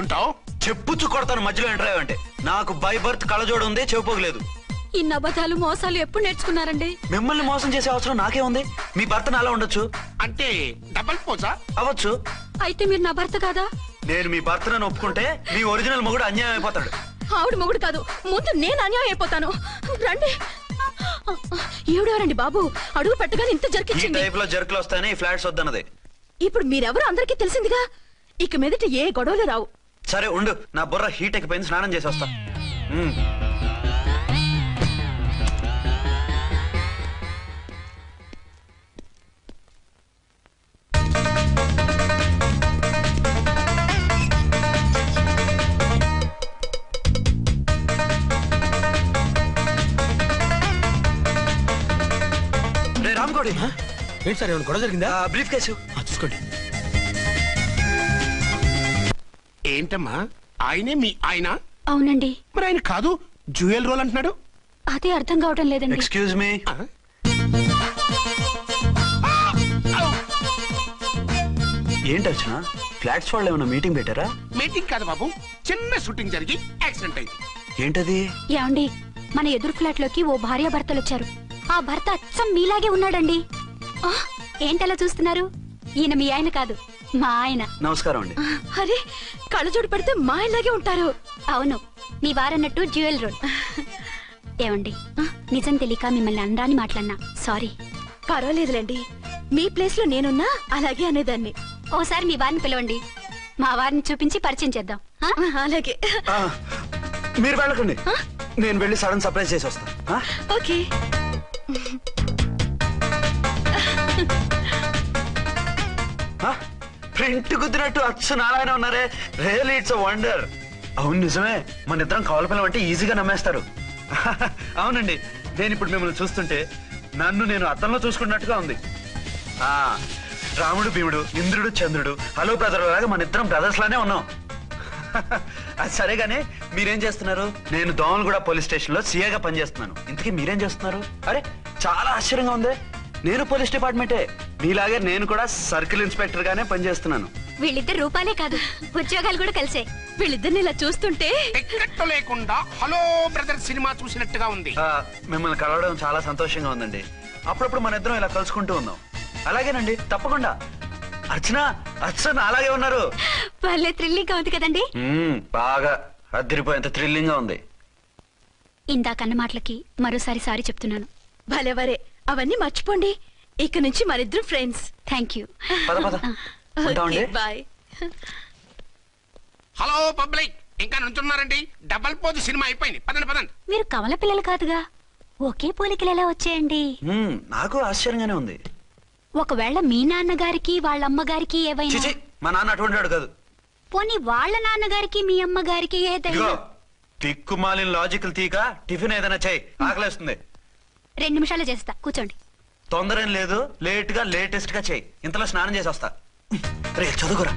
అంటావు? చెప్పుచ్చు కొడతాను మధ్యలో ఎంటర్ అంటే. నాకు బై బర్త్ కళ్ళజోడు ఉంది, చెవిపోగలేదు. ఇన్ని అబద్ధాలు మోసాలు ఎప్పుడు నేర్చుకున్నారండి? మిమ్మల్ని మోసం చేసే అవసరం నాకే ఉంది. మీ భర్త అలా ఉండొచ్చు. అంటే డబల్ పోజా అవ్వచ్చు. అయితే మీరు నా భర్త కాదా? నేను మీ భర్తను ఒప్పుకుంటే మీ ఒరిజినల్ మొగుడు అన్యాయం అయిపోతాడు. ఆవిడ మొగుడు కాదు, ముందు నేను అన్యాయం అయిపోతాను. రండి. ఈవిడెవరండి బాబు? అడుగు పెట్టగానే ఇంత ఈ జరికిచ్చింది. టైప్ లో జర్కులు వస్తాయని ఈ ఫ్లాట్స్ వద్దన్నది. ఇప్పుడు మీరెవరు అందరికీ తెలిసిందిగా. ఇక మీదట ఏ గొడవలు రావు. సరే ఉండు, నా బుర్ర హీట్ ఎక్కిపోయింది, స్నానం చేసి వస్తా. రామ్కోడి ఏంటి సార్, ఏమైనా గొడవ జరిగిందా? బ్రీఫ్ కేసు చూసుకోండి. ఏంటమ్మా, ఆయనే మీ ఆయన? అవునండి. మరి ఆయన కాదు, జ్యువెల్ రోల్ అంటున్నాడు. అదే అర్థం కావడం లేదండి. Excuse me. ఏంటి అర్చన, ఫ్లాట్స్ వాళ్ళు ఏమైనా మీటింగ్ పెట్టారా? మీటింగ్ కాదు బాబు, చిన్న షూటింగ్ జరిగి యాక్సిడెంట్ అయింది. ఏంటది? ఏమండి, మన ఎదురు ఫ్లాట్ లోకి ఓ భార్య భర్తలు వచ్చారు. ఆ భర్త అచ్చం మీలాగే ఉన్నాడండి. ఏంటలా చూస్తున్నారు? ఈయన మీ ఆయన కాదు, మా ఆయన. నమస్కారం అండి. అరే, కళ్ళజోడు పెడితే మా ఆయనలాగే ఉంటారు. అవును, మీ వారన్నట్టు జ్యువెల్ రోడ్. ఏమండి, నిజం తెలియక మిమ్మల్ని అందాన్ని మాట్లాడినా సారీ. పర్వాలేదులేండి, మీ ప్లేస్ లో నేనున్నా అలాగే అనేదాన్ని. ఓసారి మీ వారిని పిలవండి, మా వారిని చూపించి పరిచయం చేద్దాం. అలాగే. మీరు వెళ్ళకండి, నేను వెళ్ళి సడన్ సర్ప్రైజ్ చేసి వస్తా. ఓకే. ప్రింట్ కుదిరినట్టు అచ్చు నారాయణ ఉన్నారే, రియల్లీ ఇట్స్ వండర్. అవును నిజమే, మన ఇద్దరం కవల పిల్లం అంటే ఈజీగా నమ్మేస్తారు. అవునండి, నేను ఇప్పుడు మిమ్మల్ని చూస్తుంటే నన్ను నేను అద్దంలో చూసుకున్నట్టుగా ఉంది. రాముడు భీముడు, ఇంద్రుడు చంద్రుడు, హలో బ్రదర్ లాగా మన ఇద్దరం బ్రదర్స్ లానే ఉన్నాం. అది సరేగానే మీరేం చేస్తున్నారు? నేను దోమలగూడ పోలీస్ స్టేషన్ లో సీఏగా పనిచేస్తున్నాను. ఇంతకీ మీరేం చేస్తున్నారు? అరే చాలా ఆశ్చర్యంగా ఉంది. నేను పోలీస్ డిపార్ట్మెంటే, మీలాగే నేను కూడా సర్కిల్ ఇన్స్పెక్టర్ గానే పనిచేస్తున్నాను. వీళ్ళిద్దరు రూపాలే కాదు, ఉద్యోగాలు కూడా కలిసే. వీళ్ళిద్దరిని ఇలా చూస్తుంటే టికెట్ లేకుండా హలో బ్రదర్ సినిమా చూసినట్టుగా ఉంది. మిమ్మల్ని కలవడం చాలా సంతోషంగా ఉందండి. అప్పుడప్పుడు మన ఇద్దరం ఇలా కలుసుకుంటూ ఉన్నాం. అలాగేనండి, తప్పకుండా. అర్చన, అర్చన అలాగే ఉన్నారు. వాళ్ళే థ్రిల్లింగ్ గా ఉంది కదండి. బాగా అదిరిపోయేంత థ్రిల్లింగ్ గా ఉంది. ఇందాకన్న మాటలకి మరోసారి సారీ చెప్తున్నాను. భలేవరే, అవన్నీ మర్చిపోండి. ఇక నుంచి మరిద్దరు friends. Thank you. Bye. Hello public, ఇంకా నుంచున్నారండి? డబల్ పోజ్ సినిమా అయిపోయింది, పదండి పదండి. మీరు కమల పిల్లలు కాదుగా, ఒకే పోలికలు ఎలా వచ్చాయండి? నాకు ఆశ్చర్యంగానే ఉంది. ఒకవేళ మీ నాన్నగారికి వాళ్ళ అమ్మగారికి ఏవైనా? మా నాన్న అటువంటి వాడు కాదు. పోనీ వాళ్ళ నాన్నగారికి మీ అమ్మగారికి ఏదైనా? తిక్కుమాలిన లాజికల్ తీక టిఫిన్ ఏదైనా చేయి, ఆకలేస్తుంది. 2 నిమిషాలు చేస్తా, కూర్చోండి. తొందరేం లేదు, లేట్ గా లేటెస్ట్ గా చేయి. ఇంతలో స్నానం చేసి వస్తా. రే చదువుకురా.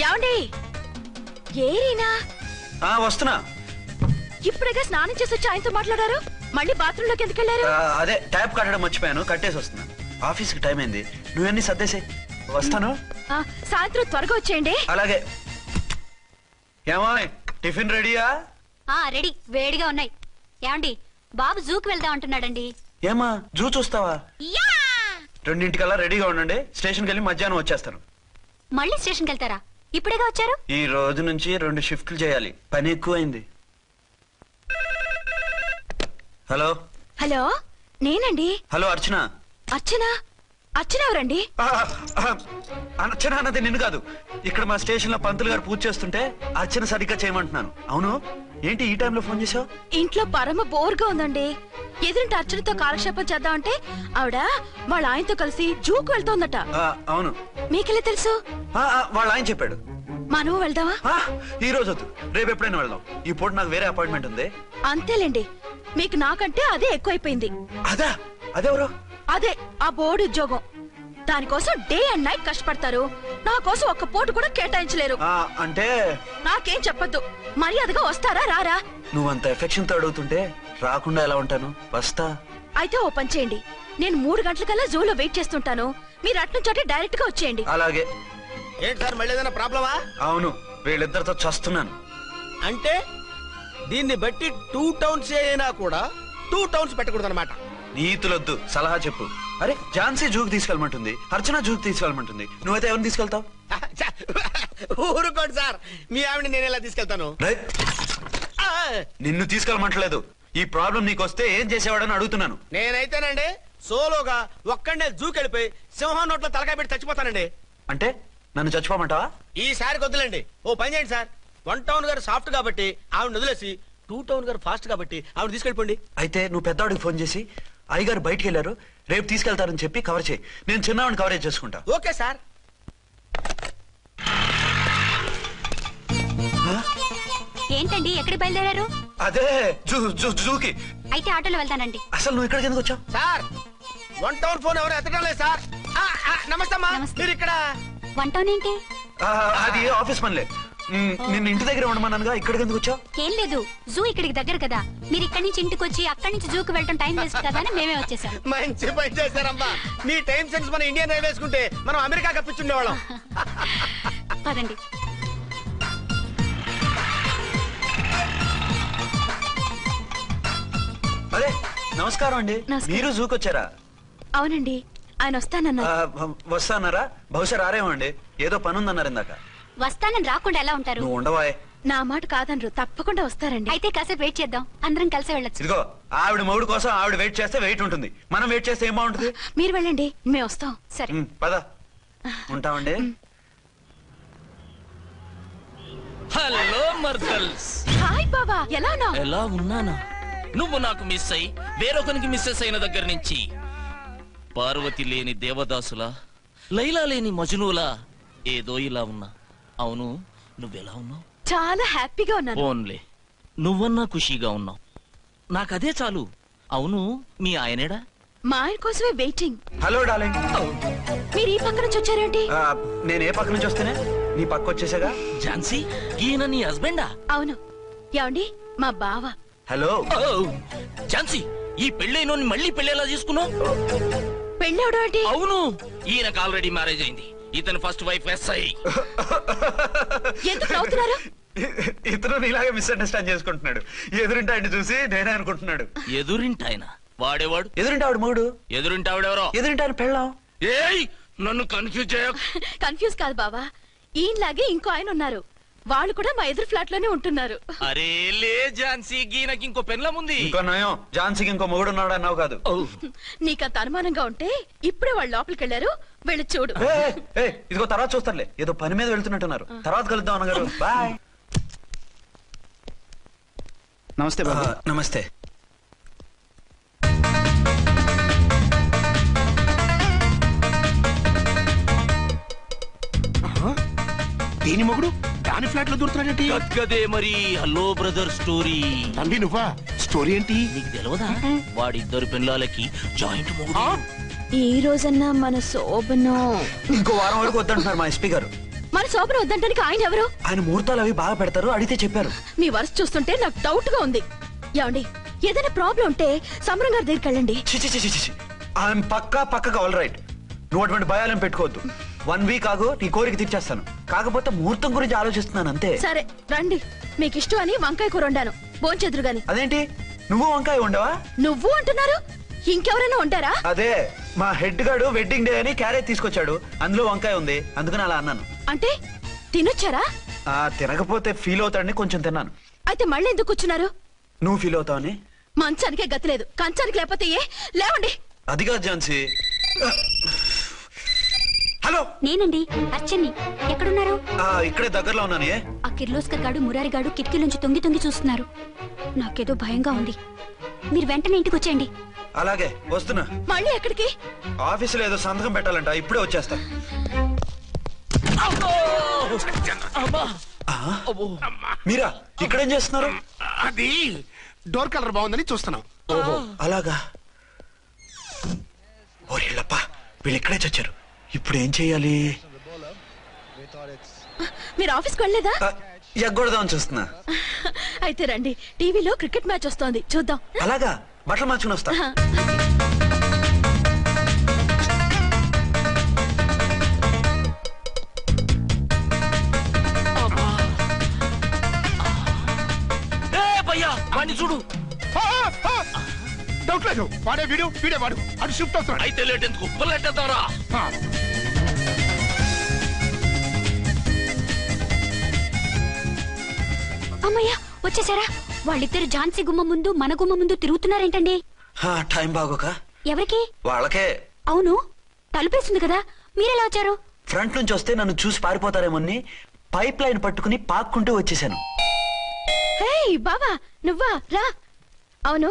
ఏమండి, ఏరీనా? వస్తున్నా. ఇప్పుడేగా స్నానం చేసి వచ్చి ఆయనతో మాట్లాడారు, మళ్ళీ బాత్రూమ్ లోకి ఎందుకు వెళ్ళారు? అదే ట్యాప్ కట్టడం మర్చిపోయాను, కట్టేసి వస్తున్నా. ఆఫీస్కి టైం అయింది, నువ్వన్నీ సర్దేసే. వస్తాను. సాయంత్రం త్వరగా వచ్చేయండి. అలాగే. ఏమో టిఫిన్ రెడీయా? రెడీ, వేడిగా ఉన్నాయి. ఏమండి, బాబు జూకి వెళ్దాం అంటున్నాడండి. ఏమా జూ చూస్తావా? 2:00కల్లా రెడీగా ఉండండి, స్టేషన్కి వెళ్ళి మధ్యాహ్నం వచ్చేస్తాను. మళ్ళీ స్టేషన్కి వెళ్తారా? ఇప్పుడేగా వచ్చారు. ఈ రోజు నుంచి 2 షిఫ్ట్లు చేయాలి, పని ఎక్కువైంది. హలో. హలో, నేనండి. హలో అర్చన. అర్చన? అర్చన ఎవరండి? అర్చన అన్నది నిన్ను కాదు. ఇక్కడ మా స్టేషన్ లో పంతులు గారు పూజ చేస్తుంటే అర్చన సరిగ్గా చేయమంటున్నాను. అవును, ఏంటి ఈ టైంలో ఫోన్ చేసావు? ఇంట్లో పరమ బోర్గా ఉందండి. ఎదురింటి అర్చనతో కాలక్షేపం చేద్దామంటే ఆవిడ వాళ్ళ ఆయనతో కలిసి జూకు వెళ్తోందట. అవును. మీకెలా తెలుసు? వాళ్ళ ఆయన చెప్పాడు. మనం వెళ్దామా? ఈ రోజు వద్దు, రేపు ఎప్పుడైనా వెళ్దాం. ఈ పూట నాకు వేరే అపాయింట్మెంట్ ఉంది. అంతేలేండి, మీకు నాకంటే అదే ఎక్కువైపోయింది. అదేవరు? అదే ఆ బోర్డు ఉద్యోగం. దానికోసం డే అండ్ నైట్ కష్టపడతారు. నా కోసం ఒక్క పూట కూడా కేటాయించలేరు. అంటే నాకేం చెప్పొద్దు. మర్యాదగా వస్తారా రారా? నువ్వంత ఎఫెక్షన్ తో అడుగుతుంటే రాకుండా ఎలా ఉంటాను? వస్తా. అయితే ఓ పని చేయండి, నేను 3 గంటలకల్లా జూలో వెయిట్ చేస్తుంటాను. మీరు అట్నుంచి డైరెక్ట్ గా వచ్చేయండి. అలాగే. ఏంటి సార్ మళ్ళీ ఏదైనా ప్రాబ్లమా? అవును, వీళ్ళిద్దరితో చస్తున్నాను. అంటే దీన్ని బట్టి 2 టౌన్స్ అయినా కూడా 2 టౌన్స్ పెట్టకూడదు అనమాట. నీతులొద్దు, సలహా చెప్పు. అరే ఝాన్సీ జూకి తీసుకెళ్ళమంటుంది, అర్చన జూకి తీసుకెళ్ళమంటుంది, నువ్వైతే ఎవరిని తీసుకెళ్తావు? ఊరుకోండి సార్, మీ ఆవిడ నేను ఎలా తీసుకెళ్తాను? నిన్ను తీసుకెళ్ళమంటలేదు. ఈ ప్రాబ్లం నీకొస్తే ఏం చేసేవాడని అడుగుతున్నాను. నేనైతేనండి సోలోగా ఒక్కడే జూకెళ్ళిపోయి సింహం నోట్లో తలకాయ పెట్టి చచ్చిపోతానండి. అంటే నన్ను చచ్చిపోమంటావా? ఈసారి వద్దులేండి. ఓ పని చేయండి సార్, 1 టౌన్ గారు సాఫ్ట్ కాబట్టి ఆవిడ వదిలేసి 2 టౌన్ గారు ఫాస్ట్ కాబట్టి ఆవిడ తీసుకెళ్ళిపోండి. అయితే నువ్వు పెద్దవాడికి ఫోన్ చేసి అయ్యగారు బయటికి వెళ్ళారు, రేపు తీసుకెళ్తారని చెప్పి కవర్ చేయి. నేను చిన్నవాడిని కవరేజ్ చేసుకుంటా. Okay sir. ఏంటండి ఎక్కడికి బయలుదేరారు? అదే జూకి. అయితే ఆటోలో వెళ్తానండి. అసలు నువ్వు ఇక్కడికి ఎందుకు వచ్చావు? సార్ 1 టౌన్ ఫోన్ ఎవరు ఎత్తడం లేదు సార్. నమస్తే అమ్మా. నమస్తే. మీరు ఇక్కడ? వంటోన్ ఏంటి? అది ఆఫీస్ పనిలే. నిన్ను ఇంటి దగ్గర ఉండమన్నానుగా, ఇక్కడికి ఎందుకు వచ్చావు? ఏం లేదు, జూ ఇక్కడికి దగ్గర కదా. మీరు ఇక్కడి నుంచి ఇంటికి వచ్చి అక్కడి నుంచి జూకి వెళ్ళటం టైం వేస్ట్ కదా అని మేమే వచ్చేసాం. మంచి పని చేశారమ్మా. మీ టైం సెన్స్ మన ఇండియన్ రైల్వేస్ కుంటే మనం అమెరికా కప్పించుండేవాళ్ళం. పదండి. అరే నమస్కారం అండి. నమస్కారం. మీరు జూకి వచ్చారా? అవునండి, ఆయన వస్తానన్నా. వస్తానారా? బహుశా రారేమో అండి, ఏదో పని ఉందన్నారు ఇందాక. వస్తానని రాకుండా ఎలా ఉంటారు? నువ్వు ఉండవాయ్. నా మాట కాదనరు, తప్పకుండా వస్తారండి. అయితే కాసేపు వెయిట్ చేద్దాం, అందరం కలిసి వెళ్ళొచ్చు. ఇదిగో ఆవిడ మొగుడు కోసం ఆవిడ వెయిట్ చేస్తే వెయిట్ ఉంటుంది, మనం వెయిట్ చేస్తే ఏం బాగుంటుంది? మీరు వెళ్ళండి, మేము వస్తాం. సరే. పద. ఉంటామండి. హలో మర్దల్స్, హాయ్ బాబా, ఎలా ఉన్నావు? ఎలా ఉన్నానా? నువ్వు నాకు మిస్ అయి వేరొకరికి మిస్సెస్ అయిన దగ్గర నుంచి పార్వతి లేని దేవదాసులా, లైలా లేని మజునులా ఏదో ఇలా ఉన్నా. అవును, నువ్వెలా ఉన్నావు? చాలా హ్యాపీగా ఉన్నాను. ఓన్లే నువ్వన్నా ఖుషీగా ఉన్నావు, నాకదే చాలు. అవును, మీ ఆయనేడా? మా ఆయన కోసమే వెయిటింగ్. Hello darling. మీరు ఈ పక్క నుంచి వచ్చారేంటి? నేను ఏ పక్క నుంచి వస్తేనే నీ పక్క వచ్చేసాగా. ఝాన్సీ, ఈయన నీ హస్బెండా? అవును. ఏమండి, మా బావ. హలో. ఝాన్సీ, ఈ పెళ్ళైనోని మళ్ళీ పెళ్ళేలా చేసుకున్నావు? పెళ్ళవడం ఏంటి? అవును, ఈయనకు ఆల్రెడీ మ్యారేజ్ అయింది. ఇతను ఫస్ట్ వైఫ్ ఎస్ఐ. ఎందుకు నవ్వుతున్నారు? ఇతను నీలాగే మిస్అండర్స్టాండ్ చేసుకుంటున్నాడు. ఎదురింటి ఆయన చూసి నేనే అనుకుంటున్నాడు. ఎదురింటాయన వాడేవాడు? ఎదురింటి ఆవిడ మొగుడు. ఎదురింటి ఆవిడెవరో? ఎదురింటి ఆయన పెళ్ళాం. ఏయ్, నన్ను కన్ఫ్యూజ్ చేయ. కన్ఫ్యూజ్ కాదు బావా, ఈయనలాగే ఇంకో ఆయన ఉన్నారు. వాళ్ళు కూడా మా ఎదురు ఫ్లాట్ లోనే ఉంటున్నారు. అరే లే ఝాన్సీ, గీనకి ఇంకో పెన్లం ఉంది. ఇంకో నయం, ఝాన్సీకి ఇంకో మొగుడు ఉన్నాడు అన్నావు కాదు. నీకంత అనుమానంగా ఉంటే ఇప్పుడే వాళ్ళు లోపలికి వెళ్ళారు, వెళ్ళి చూడు. ఇదిగో తర్వాత చూస్తారులే, ఏదో పని మీద వెళ్తున్నట్టున్నారు. తర్వాత కలుద్దాం అన్నగారు. బాయ్. నమస్తే బాబు. నమస్తే. దేని మొగుడు దాని ఫ్లాట్ లో దూరుతున్నాడేంటి? గదే మరి. Hello brother story. తండ్రి నువ్వా? స్టోరీ ఏంటి? నీకు తెలియదా? వాడిద్దరు పిల్లలకి జాయింట్ మొగుడు. ఈ రోజన్నా మన శోభను. ఇంకో వారం వరకు వద్దంటున్నారు మా ఎస్పీ గారు. మన శోభను వద్దంటానికి ఆయన ఎవరు? ఆయన ముహూర్తాలు అవి బాగా పెడతారు, అడిగితే చెప్పారు. మీ వరుస చూస్తుంటే నాకు డౌట్ గా ఉంది. ఏమండి, ఏదైనా ప్రాబ్లం ఉంటే సమరం గారి దగ్గరికి వెళ్ళండి. ఆయన పక్కగా ఆల్ రైట్. నువ్వు అటువంటి భయాలను పెట్టుకోవద్దు. 1 వీక్ ఆగు, నీ కోరిక తీర్చేస్తాను. కాకపోతే ముహూర్తం గురించి ఆలోచిస్తున్నాను అంతే. సరే రండి, మీకు ఇష్టం అని వంకాయ కూర వండాను, భోంచెదురు గాని. అదేంటి నువ్వు వంకాయ ఉండవా? నువ్వు అంటున్నారు, ఇంకెవరైనా ఉంటారా? అదే మా హెడ్ గాడు వెడ్డింగ్ డే అని క్యారేజ్ తీసుకొచ్చాడు, అందులో వంకాయ ఉంది, అందుకని అలా అన్నాను. అంటే తినొచ్చారా? తినకపోతే ఫీల్ అవుతాడని కొంచెం తిన్నాను. అయితే మళ్ళీ ఎందుకు కూర్చున్నారు? నువ్వు ఫీల్ అవుతావని. మంచానికే గతి లేదు, కంచానికి లేకపోతే ఏ? లేవండి. అది కాదు ఝాన్సీ. హలో, నేనండి అర్చన్ని. ఎక్కడున్నారు? ఇక్కడే దగ్గరలో ఉన్నాను. ఆ కిర్లోస్కర్ గాడు మురారి గాడు కిటికీ నుంచి తొంగి చూస్తున్నారు. నాకేదో భయంగా ఉంది. మీరు వెంటనే ఇంటికి వచ్చేయండి. అలాగే వస్తున్నా. మళ్ళీ ఎక్కడికి? ఆఫీసులో ఏదో సంతకం పెట్టాలంట, ఇప్పుడే వచ్చేస్తా. మీరా ఇక్కడేం చేస్తున్నారు? అది డోర్ కలర్ బాగుందని చూస్తున్నాం. ఓహో అలాగా. ఓ వీళ్ళు ఇక్కడే చచ్చారు. ఇప్పుడు ఏం చెయ్యాలి? మీరు ఆఫీస్కి వెళ్ళలేదా? ఎగ్గొడదామని చూస్తున్నా. అయితే రండి, టీవీలో క్రికెట్ మ్యాచ్ వస్తోంది, చూద్దాం. అలాగా, బట్టలు మార్చుకుని వస్తా. భయ్యా వాడిని చూడు. డౌట్ లేదు, వాడే వీడే వాడు. అటు షిఫ్ట్ అవుతున్నాడు. అయితే లేట్ ఎందుకు, బుల్లెట్టేద్దాంరా. అమ్మయ్యా వచ్చేసారా? వాళ్ళిద్దరు ఝాన్సీ గుమ్మ ముందు మన గుమ్మ ముందు తిరుగుతున్నారేంటండి? టైం బాగోక. ఎవరికి? వాళ్ళకే. అవును, తలుపేసింది కదా, మీరెలా వచ్చారు? ఫ్రంట్ నుంచి వస్తే నన్ను చూసి పారిపోతారేమోని పైప్ లైన్ పట్టుకుని పాక్కుంటూ వచ్చేసాను. హే బావా, నువ్వా? రా. అవును,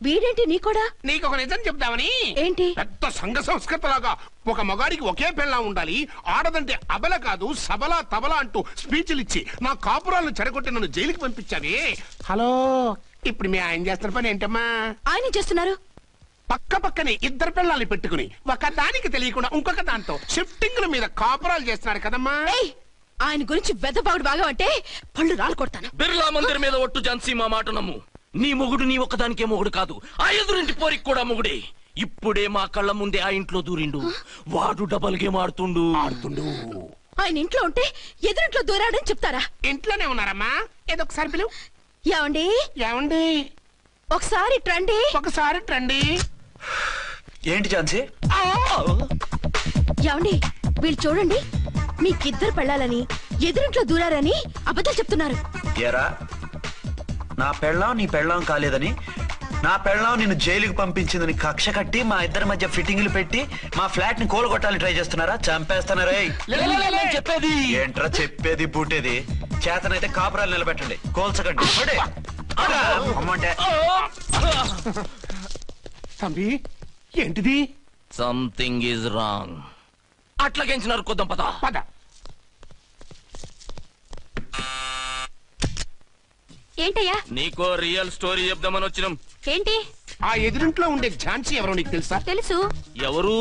వీడేంటి నీ కూడా? నీకు ఒక నిజం చెప్దామని. ఏంటి? పెద్ద సంఘ సంస్కృతలాగా ఒక మగాడికి ఒకే పెళ్ళం ఉండాలి, ఆడదంటే అబల కాదు సబల తబల అంటూ స్పీచ్లు ఇచ్చి నా కాపురాలను చెడగొట్టి నన్ను జైలుకి పంపించావి. హలో, ఇప్పుడు మీ ఆయన చేస్తున్న పని ఏంటమ్మా? ఆయన చేస్తున్నారు. పక్క పక్కనే ఇద్దరు పిల్లల్ని పెట్టుకుని ఒక దానికి తెలియకుండా ఇంకొక దాంతో షిఫ్టింగ్ల మీద కాపురాలు చేస్తున్నాడు కదమ్మా. ఏయ్, ఆయన గురించి వెదబాగుడు బాగా అంటే పళ్ళు రాలు కొడతాను. బిర్లా మందిర్ మీద ఒట్టు ఝాన్సీ, మా మాట నమ్ము. నీ మొగుడు నీ ఒక్కదానికే మొగుడు కాదు, ఆ ఎదురింటి పోరికి కూడా మొగుడే. ఇప్పుడే మా కళ్ళ ముందే ఆ ఇంట్లో దూరిండు. వాడు డబల్ గేమ్ ఆడుతుండు. ఆయన ఇంట్లో ఉంటే ఎదురింట్లో దూరాడని చెప్తారా? ఇంట్లోనే ఉన్నారమ్మా. ఏదో ఒకసారి పిలువు. ఏమండి? ఏమండి? ఒకసారి ట్రండి. ఒకసారి ట్రండి. ఏంటి ఝాన్సీ? ఏమండి, వీళ్ళు చూడండి, మీకిద్దరు పెళ్ళాలని ఎదురింట్లో దూరారని అబద్ధాలు చెప్తున్నారు. ఏరా, నా పెళ్ళాం నీ పెళ్ళాం కాలేదని, నా పెళ్ళాం నిన్ను జైలుకి పంపించిందని కక్ష కట్టి మా ఇద్దరి మధ్య ఫిట్టింగ్లు పెట్టి మా ఫ్లాట్ ని కూలగొట్టాలని ట్రై చేస్తున్నారా? చంపేస్తున్నారా? చెప్పేది ఏంట్రా చెప్పేది బూటేది? చేతనైతే కాపురాలు నిలబెట్టండి, కోల్చకండి. అమ్మంటే తంబి, ఏంటిది? Something is wrong. అట్లాగెంచినారు కొద్దాం పద. పద. ఏంటయ్యా? నీకో రియల్ స్టోరీ చెప్దామని వచ్చినాం. ఏంటి? ఆ ఎదురింట్లో ఉండే ఝాన్సీ ఎవరో నీకు తెలుసా? తెలుసు. ఎవరు?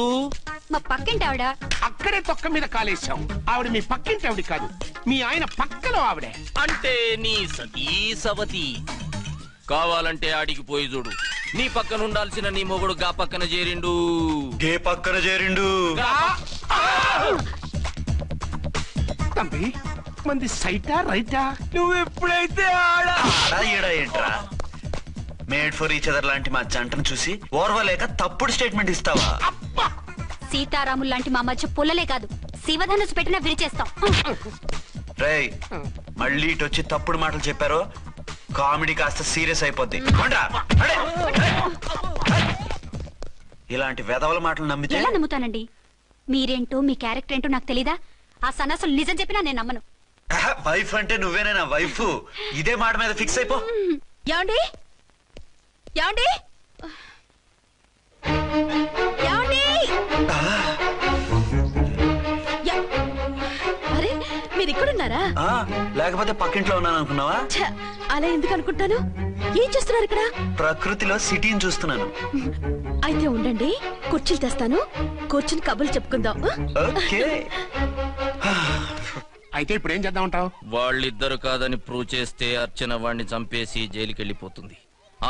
మా పక్కింటి ఆవిడ. అక్కడే తొక్క మీద కాలేశావు. ఆవిడ మీ పక్కింటి ఆవిడ కాదు, మీ ఆయన పక్కలో ఆవిడే. అంటే నీ సతీ సవతి. కావాలంటే ఆడికి పోయి చూడు. నీ పక్కన ఉండాల్సిన నీ మొగుడు గా పక్కన చేరిండు. గే పక్కన చేరిండు. తంబి, మంది సైటా రైటా? నువ్వు ఎప్పుడైతే ఆడా ఈడా ఏంట్రా? మేడ్ ఫర్ ఈచ్ అదర్ లాంటి మా జంటను చూసి ఓర్వలేక తప్పుడు స్టేట్మెంట్ ఇస్తావా? సీతారాములు లాంటి మా మధ్య పుల్లలే కాదు, శివధనుసు పెట్టినా విరిచేస్తాం. రేయ్, మళ్ళీ ఇటు వచ్చి తప్పుడు మాటలు చెప్పారో కామెడీ కాస్త సీరియస్ అయిపోద్ది. ఇలాంటి వెధవల మాటలు నమ్మితే ఎలా నమ్ముతానండి? మీరేంటో మీ క్యారెక్టర్ ఏంటో నాకు తెలీదా? ఆ సన్నాసులు నిజం చెప్పినా నేను నమ్మను. వైఫ్ అంటే నువ్వేనా వైఫ్? ఇదే మాట మీద ఫిక్స్ అయిపో. ఏమండి? ఏమండి? ఏమండి? అరే, మీరు ఇక్కడున్నారా? లేకపోతే పక్కింట్లో ఉన్నాను అనుకున్నావా? అలా ఎందుకు అనుకుంటాను? ఏం చేస్తున్నారు ఇక్కడ? ప్రకృతిలో సిటీని చూస్తున్నాను. అయితే ఉండండి, కుర్చీలు తెస్తాను, కూర్చుని కబుర్లు చెప్పుకుందాం. ఓకే. అయితే ఇప్పుడు ఏం చేద్దామంటావు? వాళ్ళిద్దరు కాదని ప్రూవ్ చేస్తే అర్చన వాణ్ణి చంపేసి జైలుకి వెళ్ళిపోతుంది.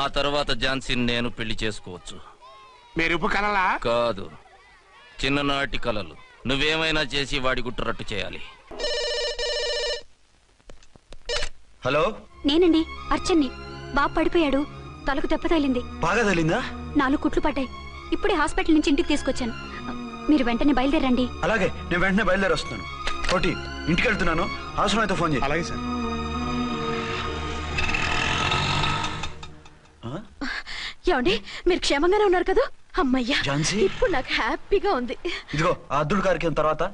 ఆ తర్వాత ఝాన్సీని నేను పెళ్లి చేసుకోవచ్చు. మెరుపు కలలా? కాదు, చిన్ననాటి కలలు. నువ్వేమైనా చేసి వాడి గుట్టు రట్టు చేయాలి. హలో, నేనండి, అర్చన్ని. బాబు పడిపోయాడు, తలకు దెబ్బ తగిలింది. బాగా తగిలిందా? 4 కుట్లు పడ్డాయి. ఇప్పుడే హాస్పిటల్ నుంచి ఇంటికి తీసుకొచ్చాను. మీరు వెంటనే బయలుదేరండి. అలాగే, నేను వెంటనే బయలుదేరి వస్తున్నాను. కోటి, ఇంటికి వెళ్తున్నాను, అవసరం అయితే ఫోన్ చేయి. అలాగే సార్. ఏమండి, మీరు క్షేమంగానే ఉన్నారు కదా? అమ్మయ్యా, ఝాన్సీ? ఇప్పుడు నాకు హ్యాపీగా ఉంది. ఇదిగో ఆ అద్దుడు కార్యక్రమం తర్వాత